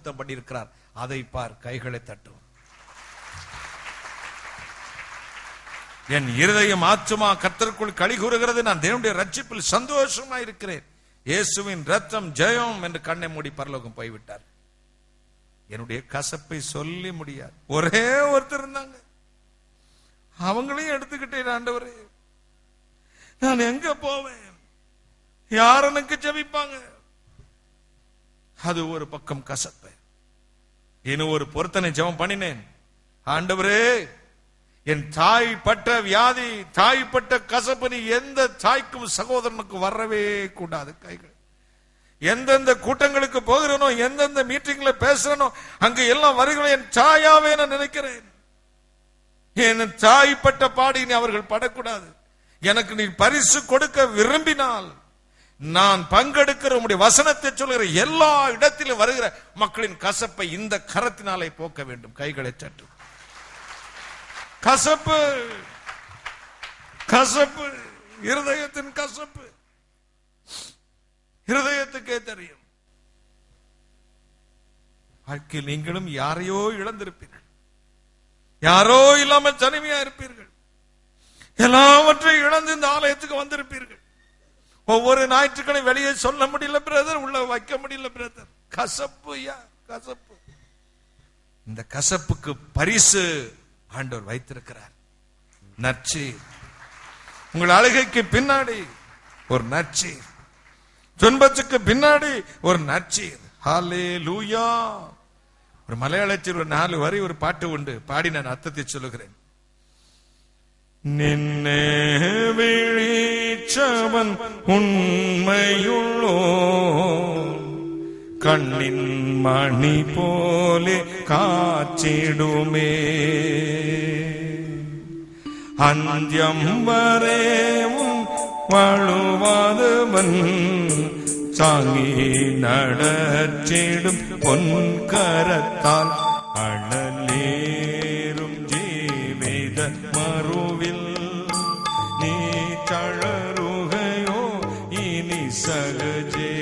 வாக்குத்தத்தம் பண்ணியிருக்கிறார். அதை பார், கைகளை தட்டும். என் இருதயம் ஆத்துமா கர்த்தருக்குள் களி கூறுகிறது, நான் தேவனுடைய ரட்சிப்பில் சந்தோஷமா இருக்கிறேன். இயேசுவின் ரத்தம் ஜெயம் என்று கண்ணை மூடி பரலோகம் போய்விட்டார். என்னுடைய கசப்பை சொல்லி முடியாது. ஒரே ஒருத்தர் இருந்தாங்க, அவங்களையும் எடுத்துக்கிட்டேன். ஆண்டவரே, நான் எங்க போவேன்? யார் எனக்கு ஜெபிப்பாங்க? அது ஒரு பக்கம் கசப்பு. இன்னும் ஒரு பொருத்தனை ஜெபம் பண்ணினேன். ஆண்டவரே, என் தாய் பட்ட வியாதி, தாய் பட்ட கசப்பு நீ எந்த தாய்க்கும் சகோதரனுக்கு வரவே கூடாது. கைகள் எந்தெந்த கூட்டங்களுக்கு போகிறனோ, எந்தெந்த மீட்டிங்ல பேசுறனோ, அங்க எல்லாம் வருகிற என் தாயாவே நான் நினைக்கிறேன். என் தாய் பட்ட பாடி நீ அவர்கள் படக்கூடாது. எனக்கு நீ பரிசு கொடுக்க விரும்பினால் நான் பங்கெடுக்கிற உம்முடைய வசனத்தை சொல்கிற எல்லா இடத்திலும் வருகிற மக்களின் கசப்பை இந்த கரத்தினாலே போக்க வேண்டும். கைகளை தட்டு. கசப்பு, கசப்பு, இருதயத்தின் கசப்பு இருதயத்துக்கே தெரியும். வாழ்க்கையில் நீங்களும் யாரையோ இழந்திருப்பீர்கள், யாரோ இல்லாமல் தனிமையா இருப்பீர்கள், எல்லாவற்றையும் இழந்து இந்த ஆலயத்துக்கு வந்திருப்பீர்கள். ஒவ்வொரு ஞாயிற்றுக்கிழமை வெளியே சொல்ல முடியல பிரதர், உள்ள வைக்க முடியல பிரதர். கசப்பு, கசப்பு. இந்த கசப்புக்கு பரிசு ஆண்டவர் வைத்திருக்கிறார். நற்செய்தி. உங்கள் அழுகைக்கு பின்னாடி ஒரு நற்செய்தி, துன்பத்துக்கு பின்னாடி ஒரு நற்செய்தி. ஹல்லேலூயா. ஒரு மலையாளத்தில் ஒரு 4 வரி ஒரு பாட்டு உண்டு, பாடி நான் அர்த்தத்தை சொல்லுகிறேன். நின்னே விழிச்சவன் உண்மையுள்ளோ, கண்ணின் மணி போலே காச்சிடுமே, அந்தியம் வரையும் வாழுவாதவன் சாங்கி நடச்சிடும் பொன்கரத்தால் அழலேறும் ஜீவித மறுவில் நீ தளருகையோ இனி சகஜே,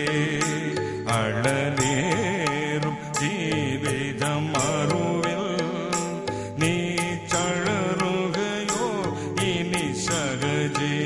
அழலேறும் ஜீவித மறுவில் நீ தளருகையோ இனி சகஜே.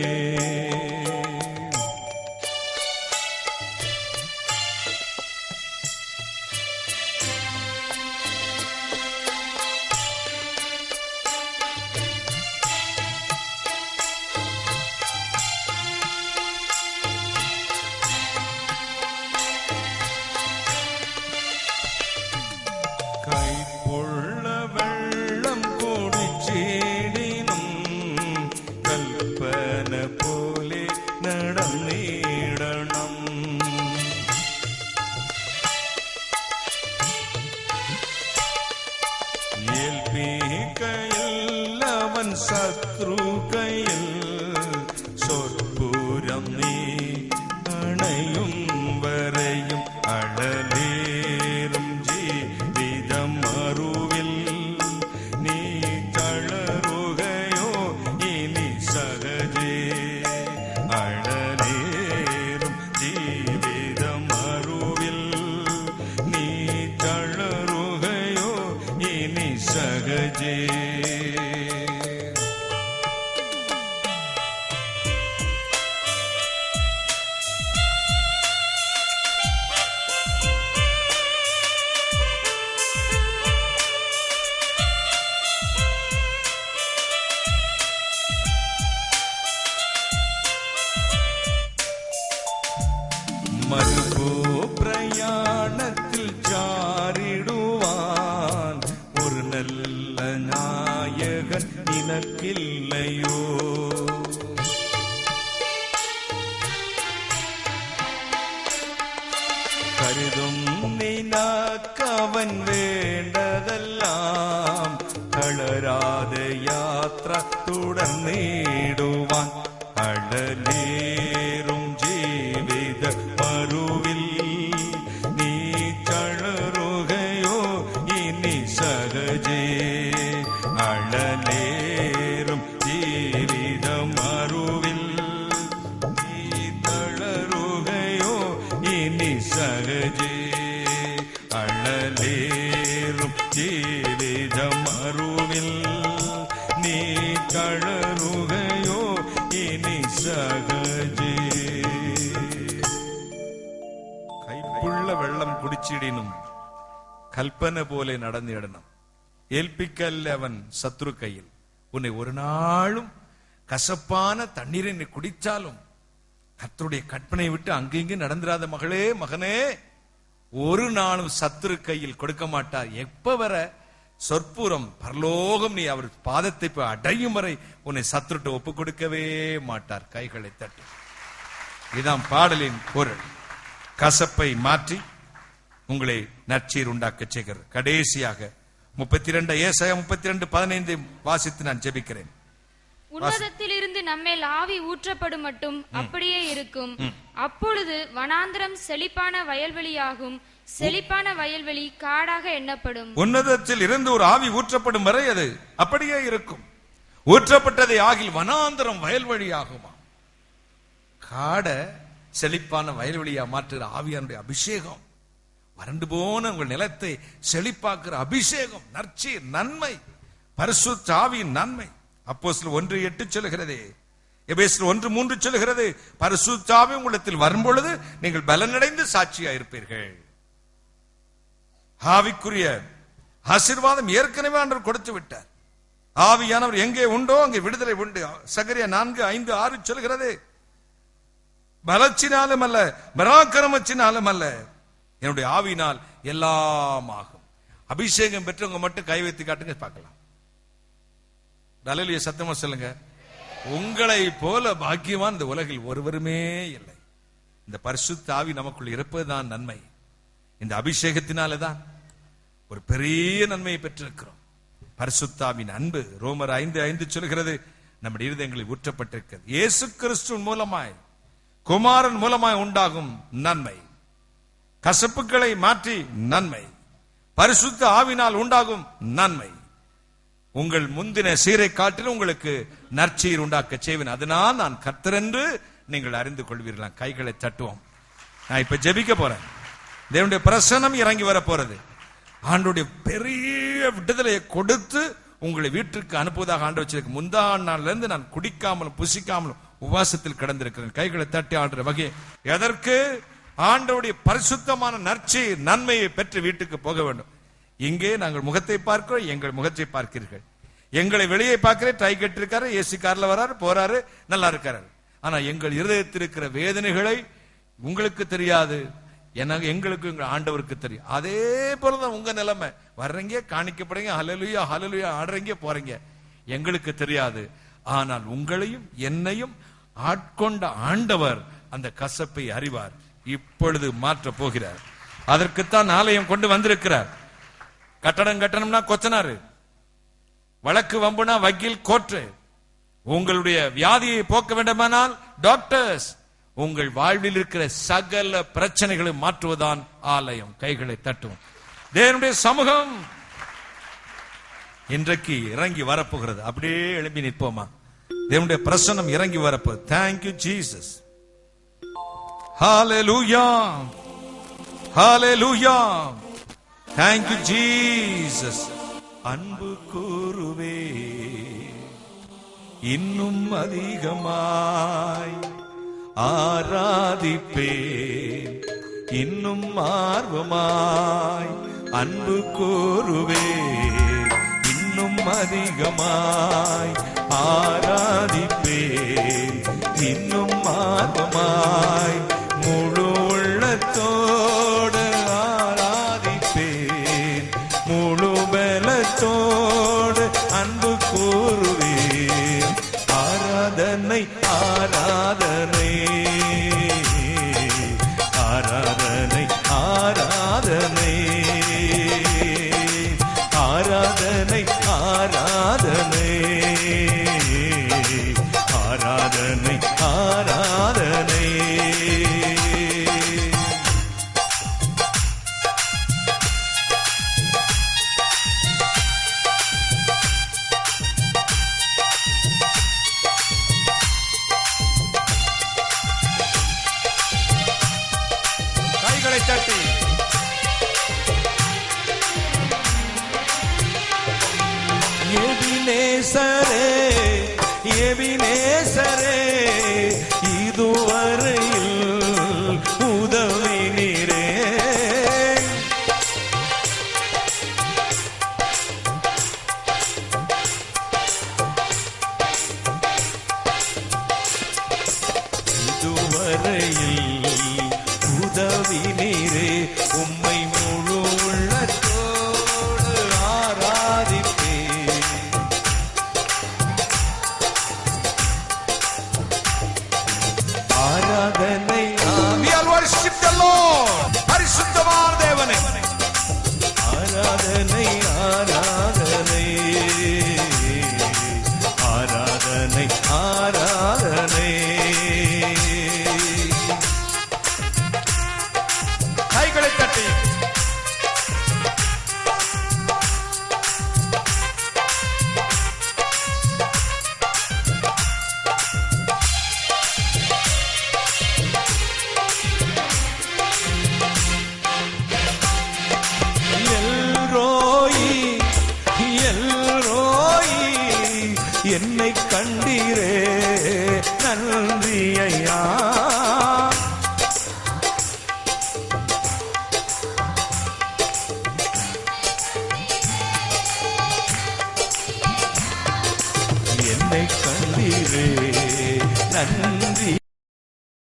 கைப்புள்ள வெள்ளம் குடிச்சீடினும் கல்பன போலே நடந்திடணும், ஏல்பி கையில் அவன் சத்ரு கையில் சொற்பூரம் நீ அணையும் வரையும் அழலேறும் ஜீவிதம் மறுவில் நீ தளருகையோ இனி சகஜே, அழலேறும் ஜீவிதம் மறுவில் நீ தளருகையோ இனி சகஜே. மறுபோ பிரயாணத்தில் சாரிடுவான் ஒரு நல்ல நாயகன் நினக்கில்லையோ, கருதும் நினக்கவன் வேண்டதெல்லாம் தளராத யாத்ரா தொடர்ந்திடுவான், அழலேறும் ஜீவித மறுவில் நீ தளருகையோ இனி சகஜே, அழலேறும் ஜீவித மறுவில் நீ தளருகையோ இனி சகஜே, அழலே ലേറും ജീവിതമറുവിൽ നീ കളറുകയോ ഇനി സഹജേ. കൈപ്പുള്ള വെള്ളം കുടിച്ചിടിനും കൽപ്പന പോലെ നടന്നിടണം. ஏல்பிக்கல்ல அவன் சத்ரு கையில். உன்னை ஒரு நாளும் கசப்பான தண்ணீரை நீ குடிச்சாலும் கர்த்தருடைய கற்பனை விட்டு அங்கேயும் நடந்துராத மகளே மகனே, ஒரு நாளும் சத்துரு கையில் கொடுக்க மாட்டார். எப்ப வர சொற்பூரம் பரலோகம் நீ அவர் பாதத்தை அடையும் வரை உன்னை சத்துருட்டு ஒப்பு கொடுக்கவே மாட்டார். கைகளை தட்டு. இதான் பாடலின் பொருள். கசப்பை மாற்றி உங்களை நற்சீர் உண்டாக்க செய்கிறது. கடைசியாக 32 ஏசாயா 32:15 வாசித்து நான் ஜெபிக்கிறேன். உன்னதத்திலிருந்து நம்மேல் ஆவி ஊற்றப்படும் மட்டும் அப்படியே இருக்கும். அப்பொழுது வனாந்தரம் செழிப்பான வயல்வெளியாகும், செழிப்பான வயல்வெளி காடாக எண்ணப்படும். உன்னதத்தில் இருந்து ஒரு ஆவி ஊற்றப்படும் வரை அது அப்படியே இருக்கும். ஊற்றப்பட்டதை ஆகில் வனாந்தரம் வயல்வெளியாகுமா. காட செழிப்பான வயல்வெளியா மாற்றுகிற ஆவியானுடைய அபிஷேகம், வறண்டு போன உங்கள் நிலத்தை செழிப்பாக்குற அபிஷேகம், நற்சீர், நன்மை, பரிசுத்த ஆவியின் நன்மை. அப்போஸ்தலர் 1:8 சொல்லுகிறதே, எபேசியர் 1:3 சொல்லுகிறது, பரிசுத்த ஆவி உங்களிடத்தில் வரும்பொழுது நீங்கள் பலனடைந்து சாட்சியா இருப்பீர்கள். ஆவிக்குரிய ஆசீர்வாதம் ஏற்கனவே ஆண்டவர் கொடுத்து விட்டார். ஆவியானவர் எங்கே உண்டோ அங்கே விடுதலை உண்டு. சகரியா 4:5-6 சொல்லுகிறது, பலத்தினாலும் அல்ல பராக்கிரமத்தினாலும் அல்ல, என்னுடைய ஆவியினால் எல்லாம் ஆகும். அபிஷேகம் பெற்றவங்க மட்டும் கை வைத்து காட்டுங்க பார்க்கலாம். அல்லேலூயா, சத்தமா சொல்லுங்க. உங்களை போல பாக்கியவான் இந்த உலகில் ஒருவருமே இல்லை. இந்த பரிசுத்த ஆவி நமக்குள் இருப்பதுதான் நன்மை. இந்த அபிஷேகத்தினாலதான் ஒரு பெரிய நன்மையை பெற்றிருக்கிறோம். பரிசுத்த ஆவியின் அன்பு ரோமர் 5:5 சொல்கிறது, நம்முடைய இருதயங்களில் ஊற்றப்பட்டிருக்கிறது. இயேசு கிறிஸ்துவின் மூலமாய், குமாரன் மூலமாய் உண்டாகும் நன்மை, கசப்புகளை மாற்றி நன்மை, பரிசுத்த ஆவினால் உண்டாகும் நன்மை, உங்கள் முந்தின சீரை காட்டில் உங்களுக்கு நற்சீர் உண்டாக்க செய்வேன். அதனால் நான் கர்த்தர் என்று நீங்கள் அறிந்து கொள்வீர்களாம். கைகளை தட்டுவோம். நான் இப்ப ஜெபிக்க போறேன். தேவனுடைய பிரசன்னம் இறங்கி வர போறது. ஆண்டவருடைய பெரிய விடுதலையை கொடுத்து உங்களை வீட்டிற்கு அனுப்புவதாக ஆண்டு வச்சிருக்கு. முந்தான நாள்ல இருந்து நான் குடிக்காமலும் புசிக்காமலும் உபவாசத்தில் கிடந்திருக்கிறேன். கைகளை தட்டி ஆடுற வகை எதற்கு? ஆண்டவருடைய பரிசுத்தமான நற்சீர் நன்மையை பெற்று வீட்டுக்கு போக வேண்டும். இங்கே நாங்கள் முகத்தை பார்க்கிறோம், எங்கள் முகத்தை பார்க்கிறீர்கள். எங்களை வெளியே பார்க்கிறேன், டை கட்டிருக்காரு, ஏசி கார்ல வராரு, போறாரு, நல்லா இருக்காரு. ஆனா எங்கள் இருதயத்தில் இருக்கிற வேதனைகளை உங்களுக்கு தெரியாது, எங்களுக்கு எங்கள் ஆண்டவருக்கு தெரியும். அதே போலதான் உங்க நிலைமை. வர்றீங்க, காணிக்கப்படுறீங்க, ஹல்லேலூயா ஹல்லேலூயா ஆடுறீங்க, போறீங்க, எங்களுக்கு தெரியாது. ஆனால் உங்களையும் என்னையும் ஆட்கொண்ட ஆண்டவர் அந்த கசப்பை அறிவார். இப்பொழுது மாற்ற போகிறார். அதற்குத்தான் ஆலயம் கொண்டு வந்திருக்கிறார். கட்டடம் கட்டணம்னா கொத்தனாரு, வழக்கு வம்புனா வக்கீல், கோர்ட்டு. உங்களுடைய வியாதியை போக்க வேண்டுமானால் டாக்டர்ஸ். உங்கள் வாழ்வில் இருக்கிற சகல பிரச்சனைகளை மாற்றுவதான் ஆலயம். கைகளை தட்டுவோம். தேவனுடைய சமூகம் இன்றைக்கு இறங்கி வரப்போகிறது. அப்படியே எழுப்பி நிற்போமா? தேவனுடைய பிரசன்னம் இறங்கி வரப்போகுது. Thank you Jesus. Hallelujah hallelujah. Thank you Jesus. அன்பு கூறுவே இன்னும் அதிகமாய், ஆராதிப்பேன் இன்னும் ஆர்வமாய். அன்பு கூறுவே இன்னும் அதிகமாய், ஆராதிப்பேன் இன்னும் ஆர்வமாய். முழு உள்ளத்தோடு முழு பலத்தோடு அன்பு கூறுவேன். ஆராதனை ஆராதனை ஆராதனை ஆராதனை ஆராதனை ஆராதனை ஆராதனை ஆராதனை எபினேசரே எபினேசரே இதுவரையில் உதவினீரே. இதுவரையில் உதவினீரே. உம்மை முழு உள்ளத்தோடு ஆராதிப்பேன். ஆராதனை We all worship the Lord. பரிசுத்தமான தேவனே. ஆராதனை ஆராதனை ஆராதனை ஆராதனை. கைகளை தட்டி எல்ரோயி எல்ரோயி என்னை கண்டீரே நன்றி ஐயா. என்னை கண்டீரே நன்றி.